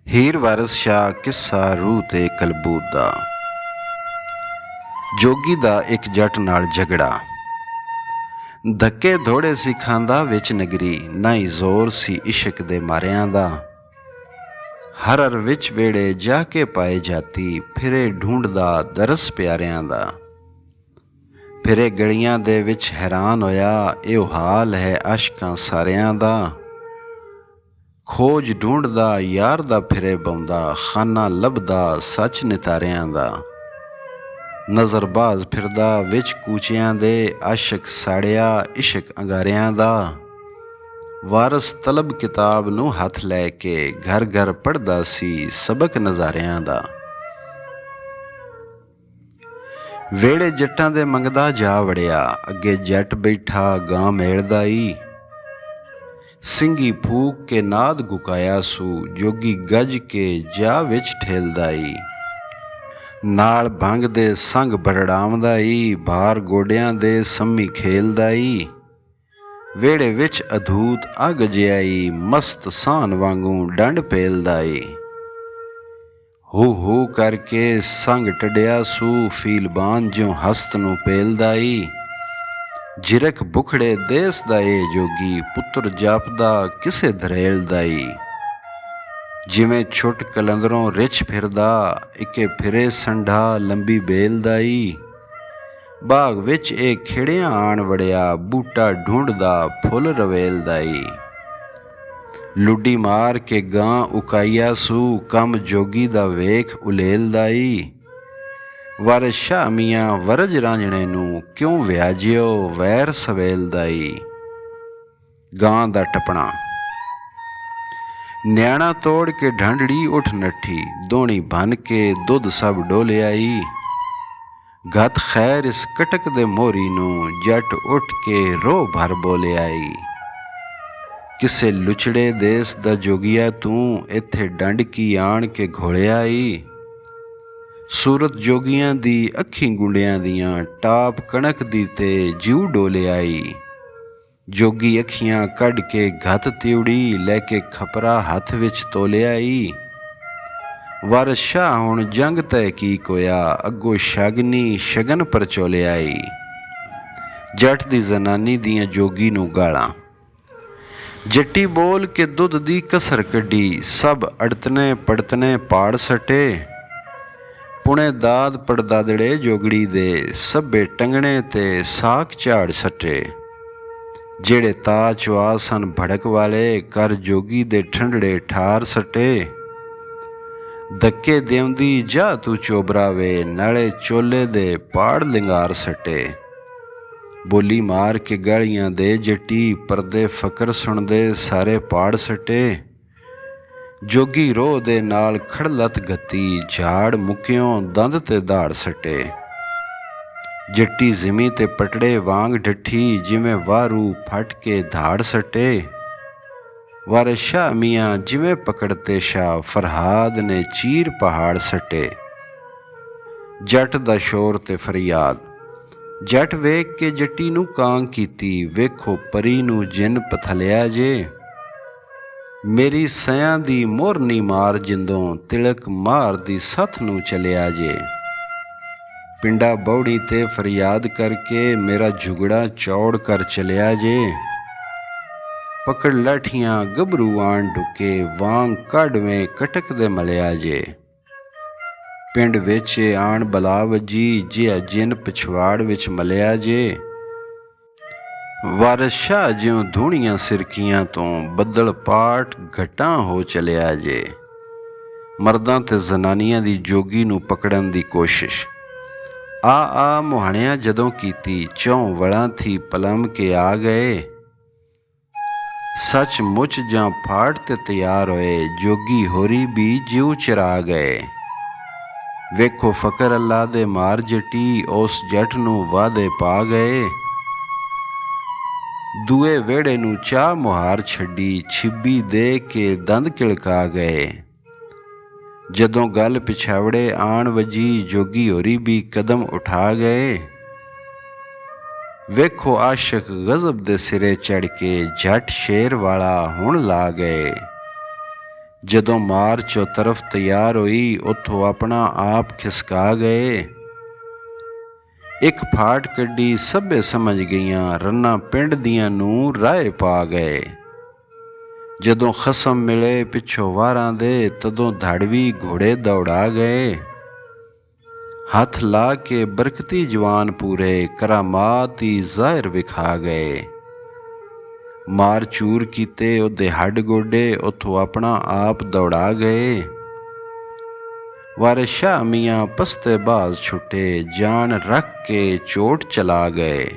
ਹੀਰ ਵਾਰਿਸ ਸ਼ਾਹ ਕਿੱਸਾ ਰੂਹ ਤੇ ਕਲਬੂਤ ਦਾ। ਜੋਗੀ ਦਾ ਇੱਕ ਜੱਟ ਨਾਲ ਝਗੜਾ। ਧੱਕੇ ਧੋੜੇ ਸੀ ਖਾਂਦਾ ਵਿੱਚ ਨਗਰੀ, ਨਾ ਹੀ ਜ਼ੋਰ ਸੀ ਇਸ਼ਕ ਦੇ ਮਾਰਿਆਂ ਦਾ। ਹਰ ਵਿੱਚ ਵੇੜੇ ਜਾ ਕੇ ਪਾਏ ਜਾਤੀ, ਫਿਰੇ ਢੂੰਡਦਾ ਦਰਸ ਪਿਆਰਿਆਂ ਦਾ। ਫਿਰੇ ਗਲੀਆਂ ਦੇ ਵਿੱਚ ਹੈਰਾਨ ਹੋਇਆ, ਇਹੋ ਹਾਲ ਹੈ ਆਸ਼ਕਾਂ ਸਾਰਿਆਂ ਦਾ। ਖੋਜ ਢੂੰਡਦਾ ਯਾਰ ਦਾ ਫਿਰੇ ਬੌਂਦਾ, ਖਾਨਾ ਲੱਭਦਾ ਸੱਚ ਨਿਤਾਰਿਆਂ ਦਾ। ਨਜ਼ਰਬਾਜ਼ ਫਿਰਦਾ ਵਿੱਚ ਕੂਚਿਆਂ ਦੇ, ਆਸ਼ਕ ਸਾੜਿਆ ਇਸ਼ਕ ਅੰਗਾਰਿਆਂ ਦਾ। ਵਾਰਸ ਤਲਬ ਕਿਤਾਬ ਨੂੰ ਹੱਥ ਲੈ ਕੇ, ਘਰ ਘਰ ਪੜ੍ਹਦਾ ਸੀ ਸਬਕ ਨਜ਼ਾਰਿਆਂ ਦਾ। ਵੇੜੇ ਜੱਟਾਂ ਦੇ ਮੰਗਦਾ ਜਾ ਵੜਿਆ, ਅੱਗੇ ਜੱਟ ਬੈਠਾ ਗਾਂ ਮੇਲਦਾ ਈ। ਸਿੰਘੀ ਫੂਕ ਕੇ ਨਾਦ ਗੁਕਾਇਆ ਸੂ, ਜੋਗੀ ਗੱਜ ਕੇ ਜਾ ਵਿੱਚ ਠੇਲਦਾ ਈ। ਨਾਲ ਭੰਗ ਦੇ ਸੰਗ ਬਰੜਾਵਦਾ ਈ, ਭਾਰ ਗੋਡਿਆਂ ਦੇ ਸੰਮੀ ਖੇਲਦਾ ਈ। ਵੇੜੇ ਵਿੱਚ ਅਧੂਤ ਅੱਗ ਜਿਹਾ ਈ, ਮਸਤ ਸਾਨ ਵਾਂਗੂ ਡੰਡ ਪੇਲਦਾ ਈ। ਹੂ ਹੂ ਕਰਕੇ ਸੰਗ ਟੱਡਿਆ ਸੂ, ਫੀਲਬਾਨ ਜਿਉਂ ਹਸਤ ਨੂੰ ਪੇਲਦਾ ਈ। ਜਿਰਕ ਬੁਖੜੇ ਦੇਸ ਦਾ ਏ ਜੋਗੀ, ਪੁੱਤਰ ਜਾਪਦਾ ਕਿਸੇ ਧਰੇਲ ਦਾ ਈ। ਜਿਵੇਂ ਛੁੱਟ ਕਲੰਦਰੋਂ ਰਿਛ ਫਿਰਦਾ, ਇੱਕੇ ਫਿਰੇ ਸੰਢਾ ਲੰਬੀ ਬੇਲ ਦਾ ਈ। ਬਾਗ ਵਿੱਚ ਇਹ ਖਿੜਿਆਂ ਆਣ ਵੜਿਆ, ਬੂਟਾ ਢੂੰਡਦਾ ਫੁੱਲ ਰਵੇਲ ਦਾ ਈ। ਲੁੱਡੀ ਮਾਰ ਕੇ ਗਾਂ ਉਕਾਈਆ ਸੂ, ਕੰਮ ਜੋਗੀ ਦਾ ਵੇਖ ਉਲੇਲ ਦਾ ਈ। ਵਾਰਿਸ ਸ਼ਾਹ ਮੀਆਂ ਵਰਜ ਰਾਂਝਣੇ ਨੂੰ, ਕਿਉਂ ਵਿਆਜਿਓ ਵੈਰ ਸਵੇਲ ਦਾ ਈ। ਗਾਂ ਦਾ ਟੱਪਣਾ। ਨਿਆਣਾ ਤੋੜ ਕੇ ਢਾਂਡੜੀ ਉੱਠ ਨੱਠੀ, ਦੋਣੀ ਭੰਨ ਕੇ ਦੁੱਧ ਸਭ ਡੋਲਿਆ ਈ। ਗਤ ਖੈਰ ਇਸ ਕਟਕ ਦੇ ਮੋਰੀ ਨੂੰ, ਜੱਟ ਉੱਠ ਕੇ ਰੋਹ ਭਰ ਬੋਲਿਆ ਈ। ਕਿਸੇ ਲੁਚੜੇ ਦੇਸ ਦਾ ਜੋਗੀਆ ਤੂੰ, ਇੱਥੇ ਡੰਡ ਕੀ ਆਣ ਕੇ ਘੋਲਿਆ ਈ। ਸੂਰਤ ਜੋਗੀਆਂ ਦੀ ਅੱਖੀਂ ਗੁੰਡਿਆਂ ਦੀਆਂ, ਟਾਪ ਕਣਕ ਦੀ ਤੇ ਜਿਉ ਡੋਲਿਆ ਈ। ਜੋਗੀ ਅੱਖੀਆਂ ਕੱਢ ਕੇ ਘਤ ਤਿਉੜੀ, ਲੈ ਕੇ ਖਪਰਾ ਹੱਥ ਵਿੱਚ ਤੋਲਿਆ ਈ। ਵਾਰਿਸ ਸ਼ਾਹ ਹੁਣ ਜੰਗ ਤਹਿਕੀਕ ਹੋਇਆ, ਅੱਗੋਂ ਸ਼ਗਨੀ ਸ਼ਗਨ ਪਰਚੋਲਿਆ ਈ। ਜੱਟ ਦੀ ਜ਼ਨਾਨੀ ਦੀਆਂ ਜੋਗੀ ਨੂੰ ਗਾਲਾਂ। ਜੱਟੀ ਬੋਲ ਕੇ ਦੁੱਧ ਦੀ ਕਸਰ ਕੱਢੀ, ਸਭ ਅੜਤਨੇ ਪੜਤਨੇ ਪਾੜ ਸਟੇ। ਪੁਣੇ ਦਾਦ ਪੜਦਾਦੜੇ ਜੋਗੜੀ ਦੇ, ਸਭੇ ਟੰਗਣੇ ਤੇ ਸਾਕ ਝਾੜ ਸੱਟੇ। ਜਿਹੜੇ ਤਾਚ ਵਾ ਸਨ ਭੜਕ ਵਾਲੇ, ਕਰ ਜੋਗੀ ਦੇ ਠੰਡੜੇ ਠਾਰ ਸਟੇ। ਧੱਕੇ ਦੇਉਂਦੀ ਜਾ ਤੂੰ ਚੋਬਰਾ ਵੇ, ਨਾਲੇ ਚੋਲੇ ਦੇ ਪਾੜ ਲਿੰਗਾਰ ਸਟੇ। ਬੋਲੀ ਮਾਰ ਕੇ ਗਾਲੀਆਂ ਦੇ ਜੱਟੀ, ਪਰਦੇ ਫਕਰ ਸੁਣਦੇ ਸਾਰੇ ਪਾੜ ਸਟੇ। ਜੋਗੀ ਰੋਹ ਦੇ ਨਾਲ ਖੜਲਤ ਗਤੀ, ਝਾੜ ਮੁੱਕਿਓਂ ਦੰਦ ਤੇ ਦਾੜ ਸਟੇ। ਜੱਟੀ ਜ਼ਿਮੀ ਤੇ ਪਟੜੇ ਵਾਂਗ ਡੱਠੀ, ਜਿਵੇਂ ਵਾਰੂ ਫਟ ਕੇ ਧਾੜ ਸਟੇ। ਵਾਰਿਸ ਸ਼ਾਹ ਮੀਆਂ ਜਿਵੇਂ ਪਕੜਤੇ ਸ਼ਾਹ, ਫਰਹਾਦ ਨੇ ਚੀਰ ਪਹਾੜ ਸਟੇ। ਜੱਟ ਦਾ ਸ਼ੋਰ ਤੇ ਫਰਿਆਦ। ਜੱਟ ਵੇਖ ਕੇ ਜੱਟੀ ਨੂੰ ਕਾਂ ਕੀਤੀ, ਵੇਖੋ ਪਰੀ ਨੂੰ ਜਿੰਨ ਪਥਲਿਆ ਜੇ। ਮੇਰੀ ਸਿਆਂ ਦੀ ਮੋਰਨੀ ਮਾਰ ਜਿੰਦੋਂ, ਤਿਲਕ ਮਾਰ ਦੀ ਸੱਥ ਨੂੰ ਚਲਿਆ ਜੇ। ਪਿੰਡਾ ਬੌੜੀ ਤੇ ਫਰਿਆਦ ਕਰਕੇ, ਮੇਰਾ ਝੁਗੜਾ ਚੌੜ ਕਰ ਚਲਿਆ ਜੇ। ਪਕੜ ਲਾਠੀਆਂ ਗੱਭਰੂ ਆਣ ਢੁੱਕੇ, ਵਾਂਗ ਕੱਢਵੇਂ ਕਟਕ ਦੇ ਮਲਿਆ ਜੇ। ਪਿੰਡ ਵਿੱਚ ਆਣ ਬਲਾ ਵੱਜੀ, ਜਿਹਾ ਜਿੰਨ ਪਿਛਵਾੜ ਵਿੱਚ ਮਲਿਆ ਜੇ। ਵਾਰਿਸ ਸ਼ਾਹ ਜਿਉਂ ਧੂਣੀਆਂ ਸਿਰਕੀਆਂ ਤੋਂ, ਬੱਦਲ ਪਾਟ ਘਟਾਂ ਹੋ ਚਲਿਆ ਜੇ। ਮਰਦਾਂ ਤੇ ਜ਼ਨਾਨੀਆਂ ਦੀ ਜੋਗੀ ਨੂੰ ਪਕੜਨ ਦੀ ਕੋਸ਼ਿਸ਼। ਆ ਮੁਹਾਣਿਆਂ ਜਦੋਂ ਕੀਤੀ, ਚੌਂ ਵਲਾਂ ਥੀ ਪਲਮ ਕੇ ਆ ਗਏ। ਸੱਚ ਮੁੱਚ ਜਾਂ ਫਾੜ ਤੇ ਤਿਆਰ ਹੋਏ, ਜੋਗੀ ਹੋਰੀ ਵੀ ਜਿਉ ਚਰਾ ਗਏ। ਵੇਖੋ ਫਕਰ ਅੱਲਾ ਦੇ ਮਾਰ ਜੱਟੀ, ਉਸ ਜੱਟ ਨੂੰ ਵਾਅਦੇ ਪਾ ਗਏ। ਦੂਏ ਵਿਹੜੇ ਨੂੰ ਚਾਹ ਮੁਹਾਰ ਛੱਡੀ, ਛਿੱਬੀ ਦੇ ਕੇ ਦੰਦ ਕਿਲਕਾ ਗਏ। ਜਦੋਂ ਗੱਲ ਪਿਛਾਵੜੇ ਆਣ ਵਜੀ, ਜੋਗੀ ਹੋਰੀ ਵੀ ਕਦਮ ਉਠਾ ਗਏ। ਵੇਖੋ ਆਸ਼ਕ ਗਜ਼ਬ ਦੇ ਸਿਰੇ ਚੜ੍ਹ ਕੇ, ਜੱਟ ਸ਼ੇਰ ਵਾਲਾ ਹੁਣ ਲਾ ਗਏ। ਜਦੋਂ ਮਾਰ ਚੋ ਤਰਫ ਤਿਆਰ ਹੋਈ, ਉੱਥੋਂ ਆਪਣਾ ਆਪ ਖਿਸਕਾ ਗਏ। ਇੱਕ ਫਾਟ ਕੱਢੀ ਸਭੇ ਸਮਝ ਗਈਆਂ, ਰੰਨਾਂ ਪਿੰਡ ਦੀਆਂ ਨੂੰ ਰਾਏ ਪਾ ਗਏ। ਜਦੋਂ ਖਸਮ ਮਿਲੇ ਪਿੱਛੋਂ ਵਾਰਾਂ ਦੇ, ਤਦੋਂ ਧੜਵੀ ਘੋੜੇ ਦੌੜਾ ਗਏ। ਹੱਥ ਲਾ ਕੇ ਬਰਕਤੀ ਜਵਾਨ ਪੂਰੇ, ਕਰਾਮਾਤ ਹੀ ਜ਼ਾਹਿਰ ਵਿਖਾ ਗਏ। ਮਾਰ ਚੂਰ ਕੀਤੇ ਉਹਦੇ ਹੱਡ ਗੋਡੇ, ਉੱਥੋਂ ਆਪਣਾ ਆਪ ਦੌੜਾ ਗਏ। ਵਾਰਿਸ ਸ਼ਾਹ ਮੀਆਂ ਪਸਤੇ ਬਾਜ਼ ਛੁੱਟੇ, ਜਾਨ ਰੱਖ ਕੇ ਚੋਟ ਚਲਾ ਗਏ।